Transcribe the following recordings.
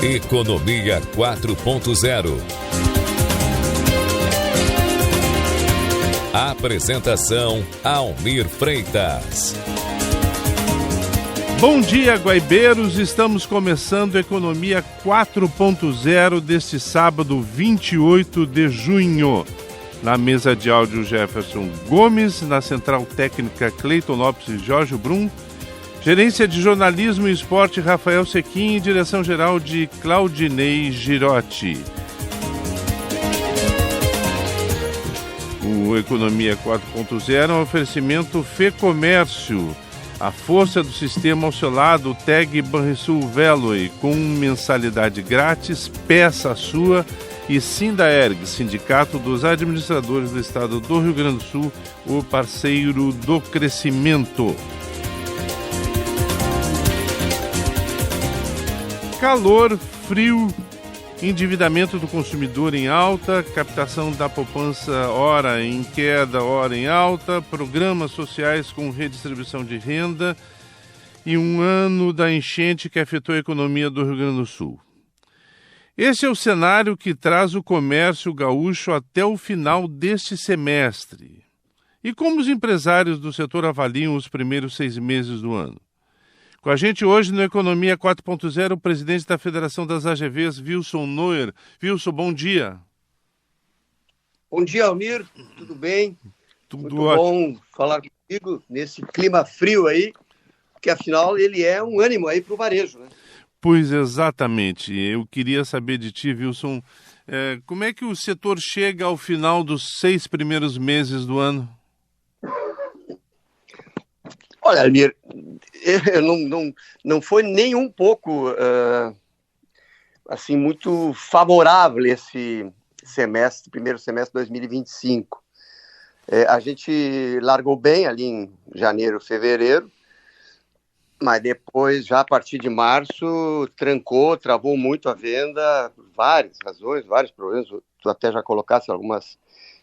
Economia 4.0. Apresentação: Almir Freitas. Bom dia, guaibeiros. Estamos começando Economia 4.0 deste sábado, 28 de junho. Na mesa de áudio, Jefferson Gomes. Na central técnica, Cleiton Lopes e Jorge Brum. Gerência de jornalismo e esporte, Rafael Sequim. E direção-geral de Claudinei Girotti. O Economia 4.0 é um oferecimento FEComércio. A força do sistema ao seu lado, Tag Banrisul Veloy, com mensalidade grátis, peça a sua, e Sindaerg, Sindicato dos Administradores do Estado do Rio Grande do Sul, o parceiro do crescimento. Calor, frio, endividamento do consumidor em alta, captação da poupança hora em queda, hora em alta, programas sociais com redistribuição de renda e um ano da enchente que afetou a economia do Rio Grande do Sul. Esse é o cenário que traz o comércio gaúcho até o final deste semestre. E como os empresários do setor avaliam os primeiros 6 meses do ano? Com a gente hoje no Economia 4.0, o presidente da Federação das AGVs, Wilson Neuer. Wilson, bom dia. Bom dia, Almir. Tudo bem? Tudo Muito ótimo. bom falar contigo nesse clima frio aí, porque afinal ele é um ânimo aí para o varejo, né? Pois exatamente. Eu queria saber de ti, Wilson, como é que o setor chega ao final dos 6 primeiros meses do ano? Olha, Almir, não foi nem um pouco assim, muito favorável esse semestre, primeiro semestre de 2025. A gente largou bem ali em janeiro, fevereiro, mas depois, já a partir de março, travou muito a venda, várias razões, vários problemas. Tu até já colocasse algumas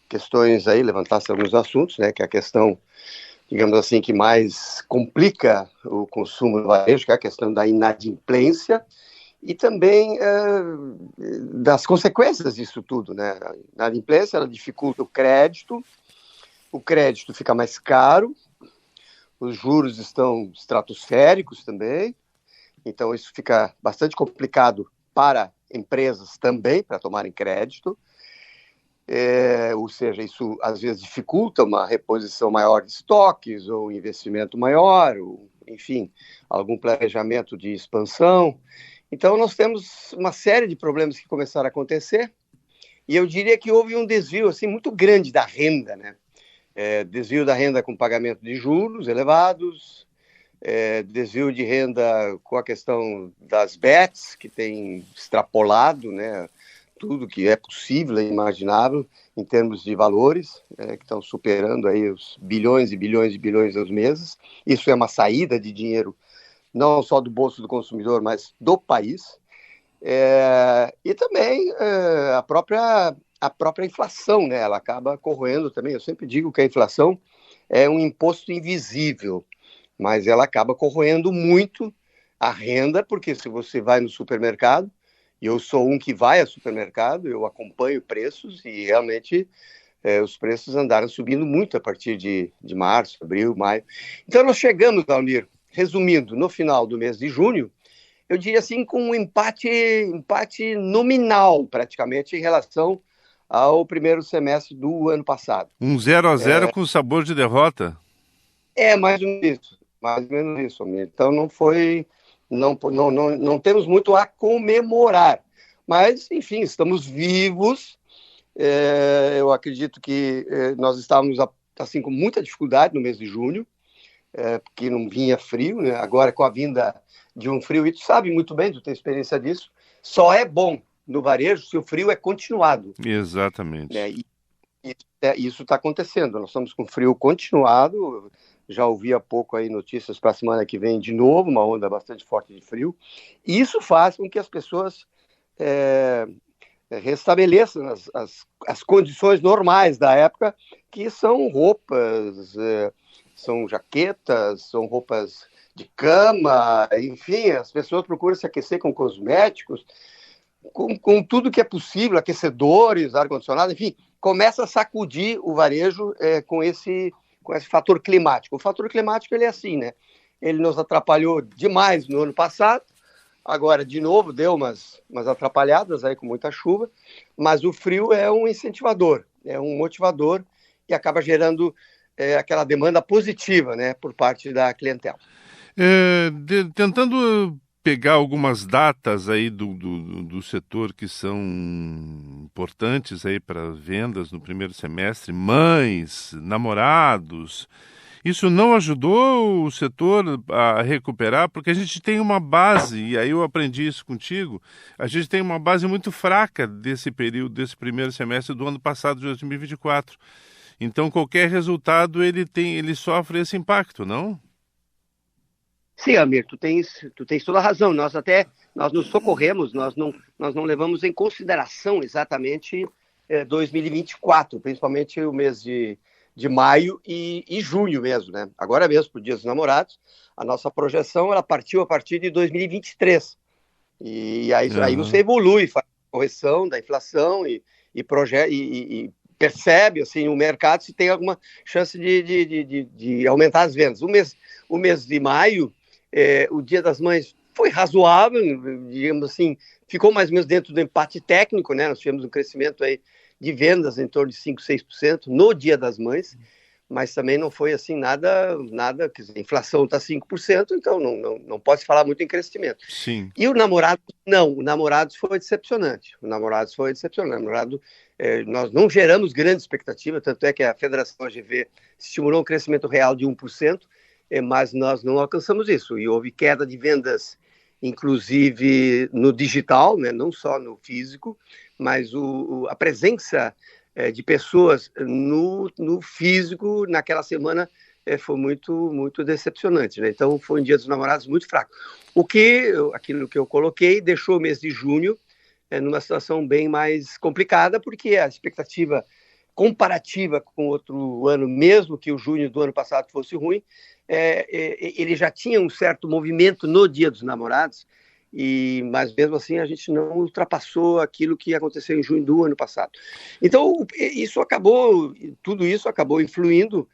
questões aí, levantasse alguns assuntos, né, que é a questão, digamos assim, que mais complica o consumo no varejo, que é a questão da inadimplência e também das consequências disso tudo, né? A inadimplência, ela dificulta o crédito fica mais caro, os juros estão estratosféricos também, então isso fica bastante complicado para empresas também, para tomarem crédito. Ou seja, isso às vezes dificulta uma reposição maior de estoques, ou investimento maior, ou, enfim, algum planejamento de expansão. Então nós temos uma série de problemas que começaram a acontecer, e eu diria que houve um desvio assim, muito grande da renda, né? Desvio da renda com pagamento de juros elevados, desvio de renda com a questão das bets, que tem extrapolado, né, tudo que é possível e imaginável em termos de valores, que estão superando aí os bilhões e bilhões e bilhões aos meses. Isso é uma saída de dinheiro, não só do bolso do consumidor, mas do país. E também a própria inflação, né? Ela acaba corroendo também. Eu sempre digo que a inflação é um imposto invisível, mas ela acaba corroendo muito a renda, porque se você vai no supermercado, e eu sou um que vai ao supermercado, eu acompanho preços e realmente os preços andaram subindo muito a partir de março, abril, maio. Então nós chegamos, Almir, resumindo, no final do mês de junho, eu diria assim, com um empate nominal, praticamente, em relação ao primeiro semestre do ano passado. Um 0-0 com sabor de derrota? Mais ou menos isso, Almir. Então não temos muito a comemorar, mas, enfim, estamos vivos. Eu acredito que nós estávamos assim, com muita dificuldade no mês de junho, porque não vinha frio, né? Agora, com a vinda de um frio, e tu sabe muito bem, tu tem experiência disso, só é bom no varejo se o frio é continuado. Exatamente. Isso está acontecendo, nós estamos com frio continuado. Já ouvi há pouco aí notícias para a semana que vem de novo, uma onda bastante forte de frio. E isso faz com que as pessoas restabeleçam as condições normais da época, que são roupas, são jaquetas, são roupas de cama, enfim, as pessoas procuram se aquecer com cosméticos, com tudo que é possível, aquecedores, ar-condicionado, enfim, começa a sacudir o varejo com esse fator climático. O fator climático ele é assim, né? Ele nos atrapalhou demais no ano passado, agora de novo deu umas atrapalhadas aí com muita chuva, mas o frio é um incentivador, é um motivador e acaba gerando aquela demanda positiva, né, por parte da clientela. Tentando pegar algumas datas aí do setor que são importantes aí para vendas no primeiro semestre, mães, namorados, isso não ajudou o setor a recuperar, porque a gente tem uma base, e aí eu aprendi isso contigo, a gente tem uma base muito fraca desse período, desse primeiro semestre do ano passado, de 2024. Então qualquer resultado ele sofre esse impacto, não? Sim, Amir, tu tens toda a razão. Nós nos socorremos, nós não levamos em consideração exatamente 2024, principalmente o mês de maio e junho mesmo, né? Agora mesmo, para o Dia dos Namorados, a nossa projeção ela partiu a partir de 2023. Aí você evolui, faz a correção da inflação e percebe assim, o mercado se tem alguma chance de aumentar as vendas. O mês de maio, o Dia das Mães foi razoável, digamos assim, ficou mais ou menos dentro do empate técnico, né? Nós tivemos um crescimento aí de vendas em torno de 5%, 6% no Dia das Mães, mas também não foi assim nada, quer dizer, a inflação está 5%, então não pode falar muito em crescimento. Sim. E o Namorados foi decepcionante. Nós não geramos grande expectativa, tanto é que a Federação AGV estimulou um crescimento real de 1%, mas nós não alcançamos isso, e houve queda de vendas, inclusive no digital, né, não só no físico, mas a presença de pessoas no físico naquela semana foi muito decepcionante, né? Então foi um Dia dos Namorados muito fraco. Aquilo que eu coloquei deixou o mês de junho numa situação bem mais complicada, porque a expectativa comparativa com outro ano, mesmo que o junho do ano passado fosse ruim, ele já tinha um certo movimento no Dia dos Namorados, mas mesmo assim a gente não ultrapassou aquilo que aconteceu em junho do ano passado. Então tudo isso acabou influindo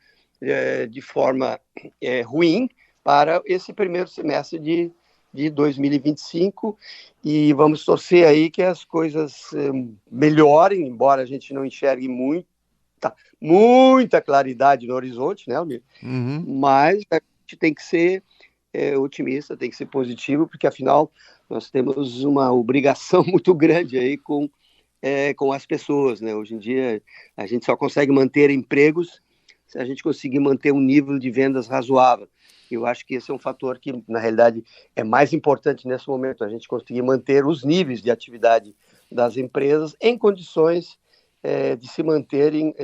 de forma ruim para esse primeiro semestre de 2025, e vamos torcer aí que as coisas melhorem, embora a gente não enxergue muita claridade no horizonte, né, Almir? Uhum. Mas a gente tem que ser otimista, tem que ser positivo, porque afinal nós temos uma obrigação muito grande aí com as pessoas, né? Hoje em dia a gente só consegue manter empregos se a gente conseguir manter um nível de vendas razoável. Eu acho que esse é um fator que, na realidade, é mais importante nesse momento, a gente conseguir manter os níveis de atividade das empresas em condições de se manterem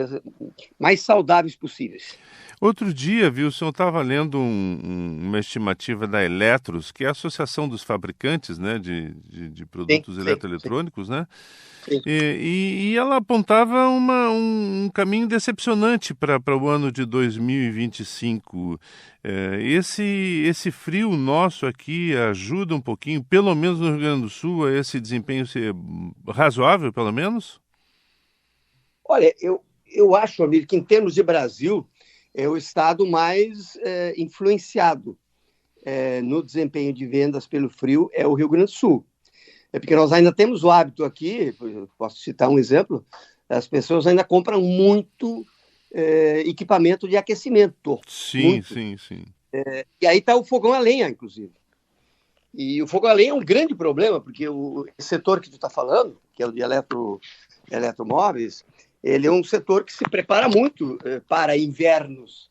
mais saudáveis possíveis. Outro dia, Wilson, eu estava lendo uma estimativa da Eletros, que é a Associação dos Fabricantes, né, de Produtos Eletroeletrônicos, né? Sim. E ela apontava um caminho decepcionante para o ano de 2025. Esse frio nosso aqui ajuda um pouquinho, pelo menos no Rio Grande do Sul, a esse desempenho ser razoável, pelo menos? Olha, eu acho, amigo, que em termos de Brasil, é o estado mais influenciado no desempenho de vendas pelo frio é o Rio Grande do Sul. Porque nós ainda temos o hábito aqui, posso citar um exemplo, as pessoas ainda compram muito equipamento de aquecimento. Sim. E aí está o fogão a lenha, inclusive. E o fogão a lenha é um grande problema, porque esse setor que tu está falando, que é o de eletromóveis, ele é um setor que se prepara muito para invernos,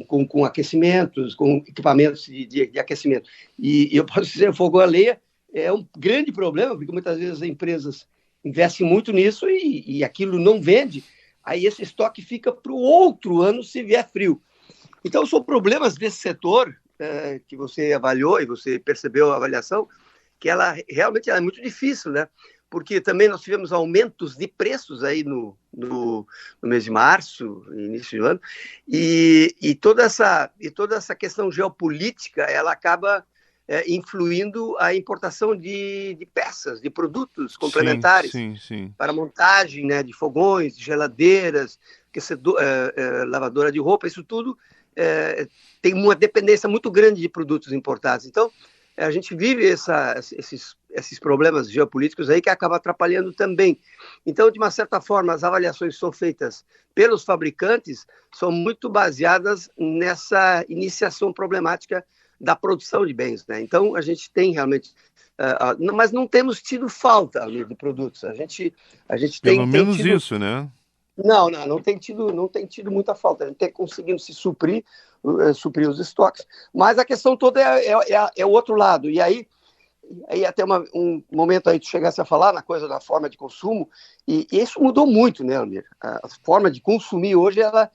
com aquecimentos, com equipamentos de aquecimento. E eu posso dizer, o fogão a lenha é um grande problema, porque muitas vezes as empresas investem muito nisso e aquilo não vende, aí esse estoque fica para o outro ano se vier frio. Então, são problemas desse setor que você avaliou e você percebeu a avaliação, que ela realmente é muito difícil, né? porque também nós tivemos aumentos de preços aí no mês de março, início do ano, e toda essa questão geopolítica, ela acaba influindo a importação de peças, de produtos complementares sim. para montagem, né, de fogões, de geladeiras, lavadora de roupa, isso tudo tem uma dependência muito grande de produtos importados. Então, a gente vive esses problemas geopolíticos aí que acabam atrapalhando também. Então, de uma certa forma, as avaliações que são feitas pelos fabricantes são muito baseadas nessa iniciação problemática da produção de bens, né? Então, a gente tem realmente... mas não temos tido falta ali de produtos. A gente Pelo menos tido... isso, né? Não tem tido muita falta. A gente tem conseguido se suprir os estoques, mas a questão toda é o outro lado. E aí até um momento aí tu chegasse a falar na coisa da forma de consumo, e isso mudou muito, né, Almir? A forma de consumir hoje, ela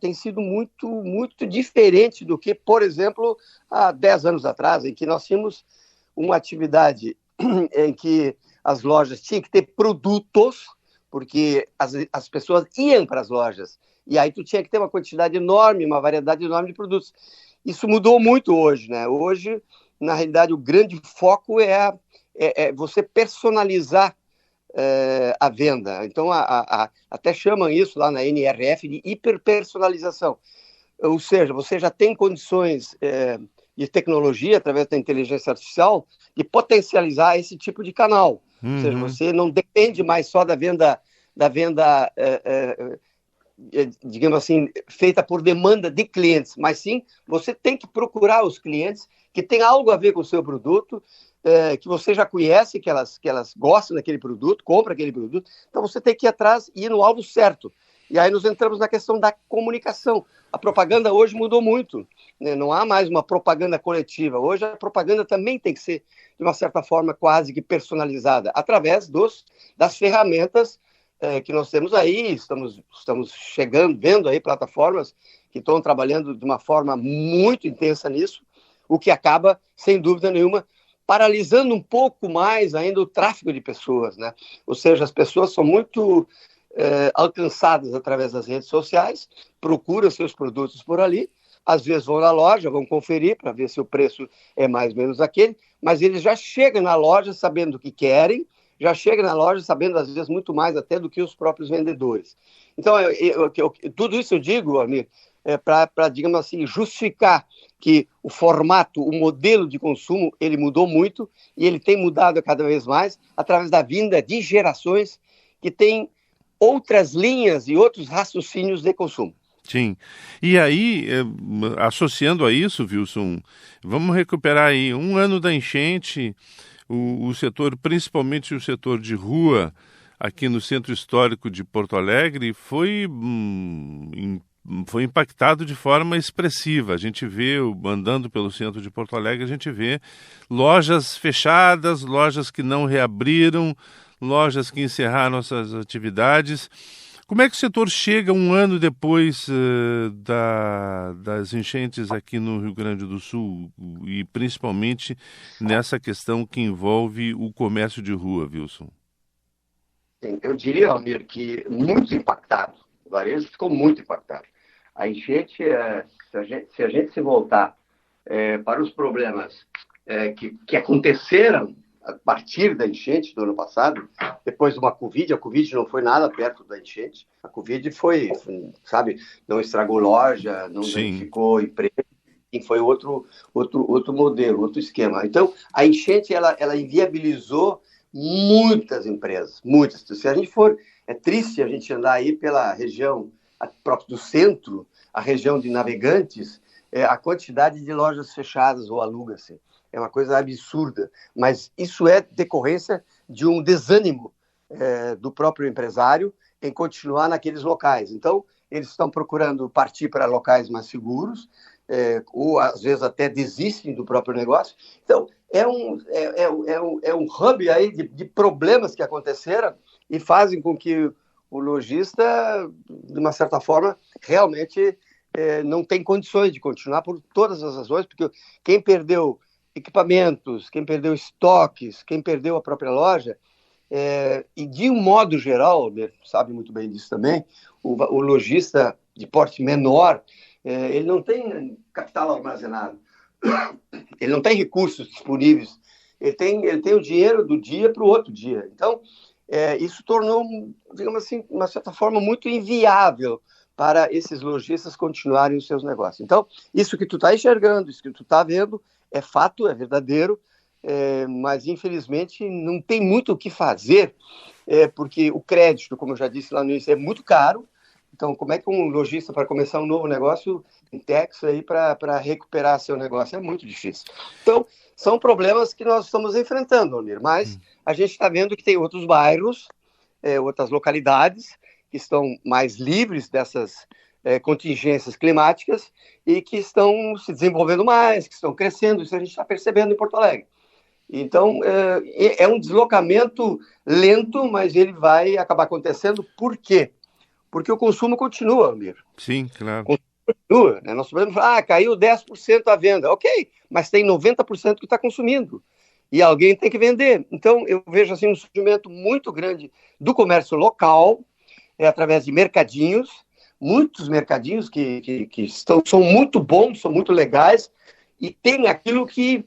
tem sido muito, muito diferente do que, por exemplo, há 10 anos atrás, em que nós tínhamos uma atividade em que as lojas tinham que ter produtos, porque as pessoas iam para as lojas, e aí tu tinha que ter uma quantidade enorme, uma variedade enorme de produtos. Isso mudou muito hoje, né? Hoje, na realidade, o grande foco é você personalizar a venda. Então, até chamam isso lá na NRF de hiperpersonalização. Ou seja, você já tem condições de tecnologia, através da inteligência artificial, de potencializar esse tipo de canal. Ou seja, você não depende mais só da venda digamos assim, feita por demanda de clientes, mas sim, você tem que procurar os clientes que têm algo a ver com o seu produto, que você já conhece, que elas gostam daquele produto, compram aquele produto, então você tem que ir atrás e ir no alvo certo. E aí nós entramos na questão da comunicação. A propaganda hoje mudou muito, né? Não há mais uma propaganda coletiva. Hoje a propaganda também tem que ser, de uma certa forma, quase que personalizada, através das ferramentas que nós temos aí. Estamos vendo aí plataformas que estão trabalhando de uma forma muito intensa nisso, o que acaba, sem dúvida nenhuma, paralisando um pouco mais ainda o tráfego de pessoas, né? Ou seja, as pessoas são muito alcançadas através das redes sociais, procuram seus produtos por ali, às vezes vão na loja, vão conferir para ver se o preço é mais ou menos aquele, mas eles já chegam na loja sabendo o que querem, já chegam na loja sabendo, às vezes, muito mais até do que os próprios vendedores. Então, tudo isso eu digo, amigo, para, digamos assim, justificar que o formato, o modelo de consumo, ele mudou muito, e ele tem mudado cada vez mais através da vinda de gerações que têm outras linhas e outros raciocínios de consumo. Sim. E aí, associando a isso, Wilson, vamos recuperar aí um ano da enchente, o setor, principalmente o setor de rua, aqui no Centro Histórico de Porto Alegre, foi impactado de forma expressiva. A gente vê, andando pelo centro de Porto Alegre, a gente vê lojas fechadas, lojas que não reabriram, lojas que encerraram suas atividades. Como é que o setor chega um ano depois das enchentes aqui no Rio Grande do Sul, e principalmente nessa questão que envolve o comércio de rua, Wilson? Sim, eu diria, Almir, que muito impactado. O varejo ficou muito impactado. A enchente, se a gente se voltar para os problemas que aconteceram a partir da enchente do ano passado, depois de uma Covid, a Covid não foi nada perto da enchente. A Covid foi, sabe, não estragou loja, não danificou emprego, foi outro modelo, outro esquema. Então, a enchente, ela inviabilizou muitas empresas, muitas. Se a gente for, é triste a gente andar aí pela região própria do centro, a região de Navegantes, a quantidade de lojas fechadas ou aluga-se. É uma coisa absurda, mas isso é decorrência de um desânimo do próprio empresário em continuar naqueles locais. Então, eles estão procurando partir para locais mais seguros, ou às vezes até desistem do próprio negócio. Então, é um hub aí de problemas que aconteceram e fazem com que o lojista, de uma certa forma, realmente não tem condições de continuar por todas as razões, porque quem perdeu equipamentos, quem perdeu estoques, quem perdeu a própria loja, E de um modo geral, sabe muito bem disso também, o lojista de porte menor, ele não tem capital armazenado, ele não tem recursos disponíveis, ele tem o dinheiro do dia para o outro dia. Então, isso tornou, digamos assim, de uma certa forma, muito inviável para esses lojistas continuarem os seus negócios. Então, isso que tu está enxergando, isso que tu está vendo, é fato, é verdadeiro, mas, infelizmente, não tem muito o que fazer, porque o crédito, como eu já disse lá no início, é muito caro. Então, como é que um lojista, para começar um novo negócio, tem tax aí para recuperar seu negócio? É muito difícil. Então, são problemas que nós estamos enfrentando, Almir, mas a gente está vendo que tem outros bairros, outras localidades, que estão mais livres dessas contingências climáticas e que estão se desenvolvendo mais, que estão crescendo. Isso a gente está percebendo em Porto Alegre. Então, é um deslocamento lento, mas ele vai acabar acontecendo. Por quê? Porque o consumo continua, Almir. Sim, claro. O consumo continua, né? Nós podemos falar, caiu 10% a venda. Ok, mas tem 90% que está consumindo. E alguém tem que vender. Então, eu vejo assim, um surgimento muito grande do comércio local, através de mercadinhos, muitos mercadinhos que são muito bons, são muito legais, e tem aquilo que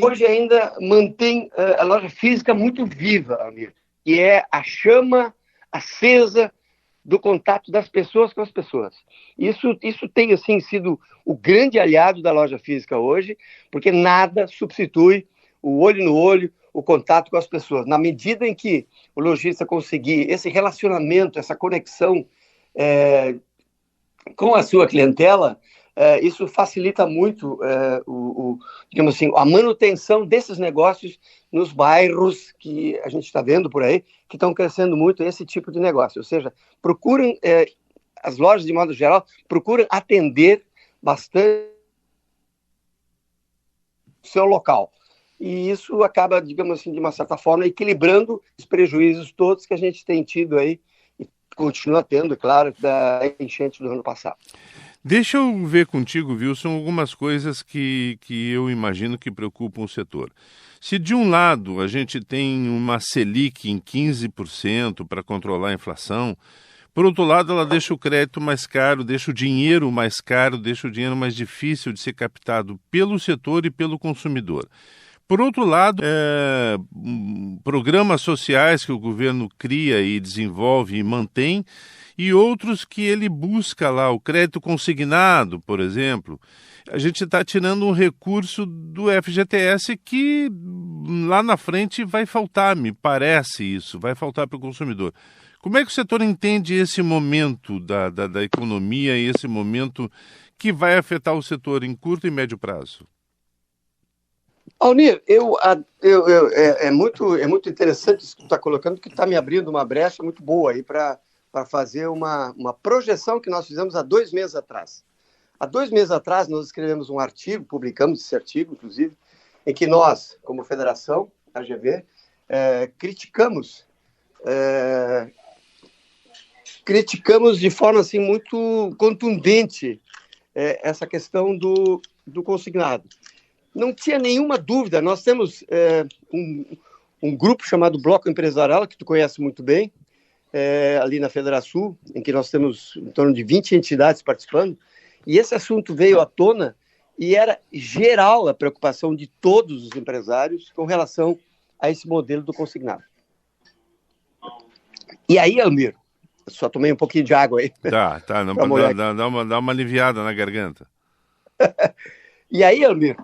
hoje ainda mantém a loja física muito viva, Almir, que é a chama acesa do contato das pessoas com as pessoas. Isso tem assim, sido o grande aliado da loja física hoje, porque nada substitui o olho no olho, o contato com as pessoas. Na medida em que o lojista conseguir esse relacionamento, essa conexão com a sua clientela, isso facilita muito digamos assim, a manutenção desses negócios nos bairros que a gente está vendo por aí, que estão crescendo muito esse tipo de negócio. Ou seja, procurem, as lojas de modo geral, procuram atender bastante o seu local. E isso acaba, digamos assim, de uma certa forma, equilibrando os prejuízos todos que a gente tem tido aí, e continua tendo, é claro, da enchente do ano passado. Deixa eu ver contigo, Wilson, algumas coisas que eu imagino que preocupam o setor. Se de um lado a gente tem uma Selic em 15% para controlar a inflação, por outro lado ela deixa o crédito mais caro, deixa o dinheiro mais caro, deixa o dinheiro mais difícil de ser captado pelo setor e pelo consumidor. Por outro lado, programas sociais que o governo cria e desenvolve e mantém, e outros que ele busca lá, o crédito consignado, por exemplo. A gente está tirando um recurso do FGTS que lá na frente vai faltar, me parece isso, vai faltar para o consumidor. Como é que o setor entende esse momento da economia e esse momento que vai afetar o setor em curto e médio prazo? Almir, é muito interessante isso que tu está colocando, porque está me abrindo uma brecha muito boa aí para fazer uma projeção que nós fizemos há 2 meses atrás. Há 2 meses atrás, nós escrevemos um artigo, publicamos esse artigo, inclusive, em que nós, como federação, AGV, criticamos de forma assim, muito contundente essa questão do consignado. Não tinha nenhuma dúvida, nós temos um grupo chamado Bloco Empresarial, que tu conhece muito bem, ali na Federação, em que nós temos em torno de 20 entidades participando, e esse assunto veio à tona e era geral a preocupação de todos os empresários com relação a esse modelo do consignado. E aí, Almir, eu só tomei um pouquinho de água aí. Tá, dá uma aliviada na garganta. E aí, Almir,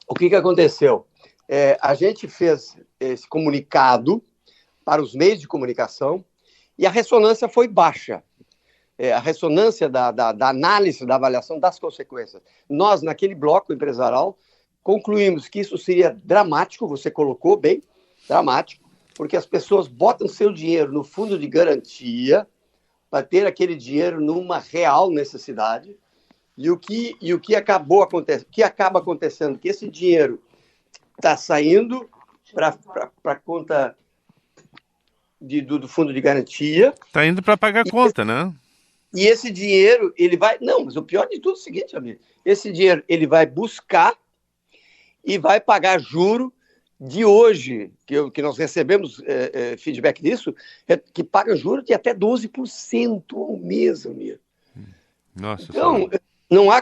o que aconteceu? A gente fez esse comunicado para os meios de comunicação e a ressonância foi baixa. A ressonância da análise, da avaliação das consequências. Nós, naquele bloco empresarial, concluímos que isso seria dramático, você colocou bem, dramático, porque as pessoas botam seu dinheiro no fundo de garantia para ter aquele dinheiro numa real necessidade, e o que acaba acontecendo, que esse dinheiro está saindo para a conta do fundo de garantia. Está indo para pagar a conta, né? E esse dinheiro, ele vai... Não, mas o pior de tudo é o seguinte, amigo. Esse dinheiro, ele vai buscar e vai pagar juro de hoje, que nós recebemos feedback disso, é que paga juros de até 12% ao mês, Almir. Nossa então, senhora. não há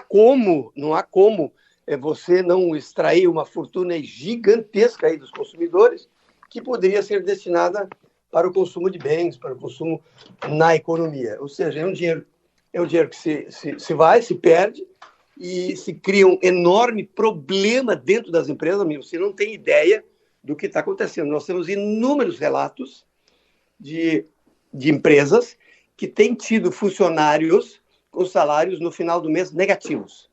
como você não extrair uma fortuna gigantesca aí dos consumidores que poderia ser destinada para o consumo de bens, para o consumo na economia. Ou seja, é um dinheiro que se vai, se perde, e se cria um enorme problema dentro das empresas. Amigo, você não tem ideia do que está acontecendo. Nós temos inúmeros relatos de empresas que têm tido funcionários com salários no final do mês negativos.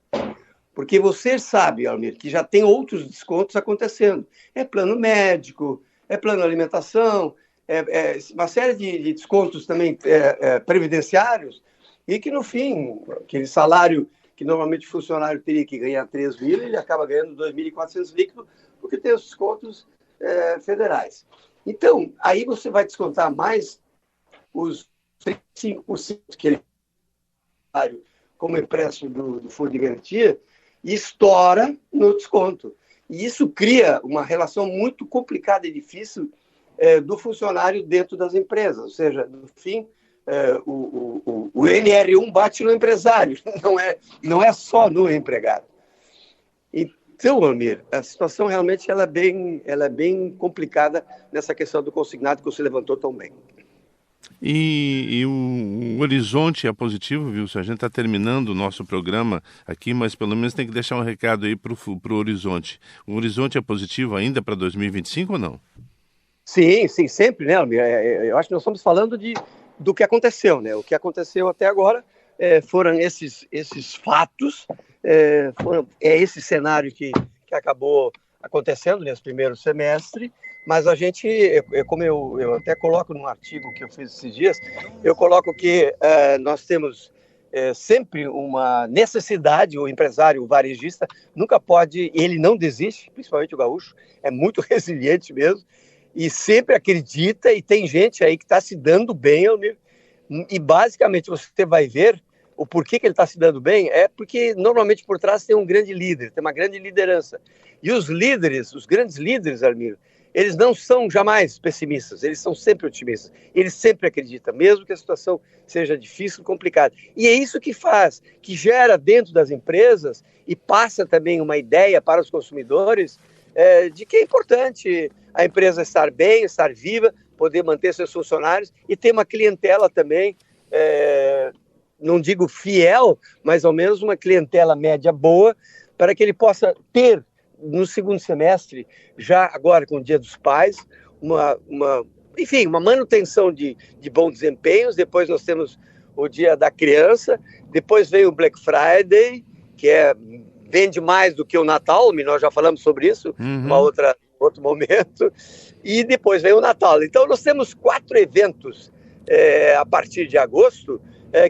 Porque você sabe, Almir, que já tem outros descontos acontecendo. É plano médico, é plano alimentação, uma série de descontos também previdenciários, e que, no fim, aquele salário que normalmente o funcionário teria que ganhar 3 mil, ele acaba ganhando 2.400 líquido, porque tem os descontos federais. Então, aí você vai descontar mais os 35% que ele como empréstimo do fundo de garantia, e estoura no desconto. E isso cria uma relação muito complicada e difícil do funcionário dentro das empresas. Ou seja, no fim, o NR1 bate no empresário, não é só no empregado. Então, Almir, a situação realmente ela é bem complicada nessa questão do consignado que você levantou tão bem. E o horizonte é positivo, viu? Se a gente está terminando o nosso programa aqui, mas pelo menos tem que deixar um recado aí para o horizonte. O horizonte é positivo ainda para 2025 ou não? Sim, sempre, né, Almir? Eu acho que nós estamos falando do que aconteceu, né? O que aconteceu até agora foram esses fatos, esse cenário que acabou acontecendo nesse primeiro semestre, mas a gente, como eu até coloco num artigo que eu fiz esses dias, eu coloco que nós temos sempre uma necessidade, o empresário, o varejista, nunca pode, ele não desiste, principalmente o gaúcho, é muito resiliente mesmo, e sempre acredita, e tem gente aí que está se dando bem, e basicamente você vai ver o porquê que ele está se dando bem, é porque normalmente por trás tem um grande líder, tem uma grande liderança. E os líderes, os grandes líderes, Almir, eles não são jamais pessimistas, eles são sempre otimistas, eles sempre acreditam, mesmo que a situação seja difícil e complicada. E é isso que faz, que gera dentro das empresas e passa também uma ideia para os consumidores de que é importante a empresa estar bem, estar viva, poder manter seus funcionários e ter uma clientela também, não digo fiel, mas ao menos uma clientela média boa, para que ele possa ter no segundo semestre, já agora com o Dia dos Pais, uma manutenção de bons desempenhos. Depois nós temos o Dia da Criança, depois vem o Black Friday, que vende mais do que o Natal, nós já falamos sobre isso, outro momento, e depois vem o Natal. Então nós temos 4 eventos a partir de agosto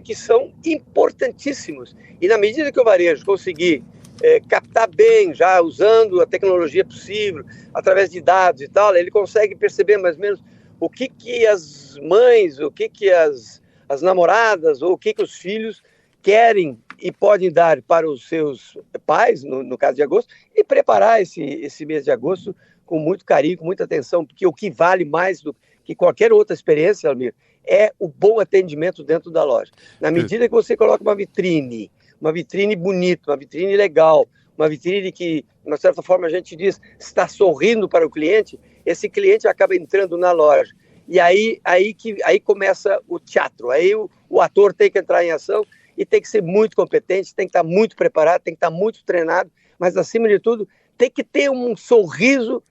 que são importantíssimos, e na medida que o varejo conseguir captar bem, já usando a tecnologia possível, através de dados e tal, ele consegue perceber mais ou menos o que as mães, o que as namoradas, ou o que os filhos querem e podem dar para os seus pais, no caso de agosto, e preparar esse mês de agosto com muito carinho, com muita atenção, porque o que vale mais do que qualquer outra experiência, Almir, é o bom atendimento dentro da loja. Na medida que você coloca uma vitrine bonita, uma vitrine legal, uma vitrine que, de uma certa forma, a gente diz, está sorrindo para o cliente, esse cliente acaba entrando na loja. E aí começa o teatro, aí o ator tem que entrar em ação e tem que ser muito competente, tem que estar muito preparado, tem que estar muito treinado, mas, acima de tudo, tem que ter um sorriso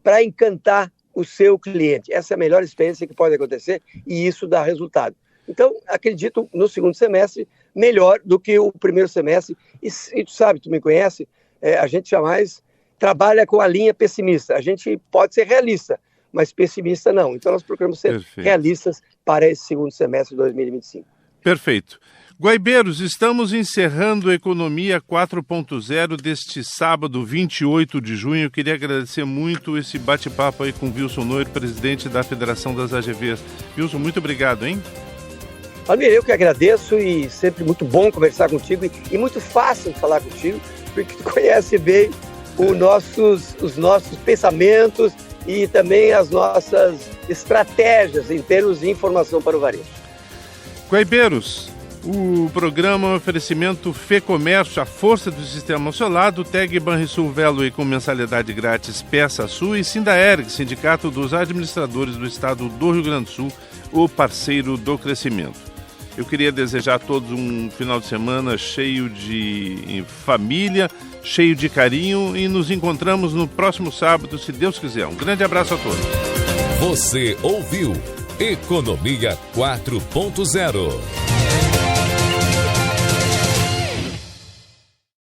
para encantar o seu cliente. Essa é a melhor experiência que pode acontecer e isso dá resultado. Então, acredito no segundo semestre melhor do que o primeiro semestre. E tu sabe, tu me conhece, a gente jamais trabalha com a linha pessimista. A gente pode ser realista, mas pessimista não. Então, nós procuramos ser realistas para esse segundo semestre de 2025. Perfeito. Guaibeiros, estamos encerrando a Economia 4.0 deste sábado, 28 de junho. Eu queria agradecer muito esse bate-papo aí com Wilson Noiro, presidente da Federação das AGVs. Wilson, muito obrigado, hein? Almir, eu que agradeço, e sempre muito bom conversar contigo e muito fácil falar contigo, porque tu conhece bem os nossos pensamentos e também as nossas estratégias em termos de informação para o varejo. Guaibeiros, o programa é um oferecimento Fê Comércio, a força do sistema solar, do TEG Banrisul Velo e com mensalidade grátis Peça Sul e Sindaerg, Sindicato dos Administradores do Estado do Rio Grande do Sul, o parceiro do crescimento. Eu queria desejar a todos um final de semana cheio de família, cheio de carinho e nos encontramos no próximo sábado, se Deus quiser. Um grande abraço a todos. Você ouviu Economia 4.0.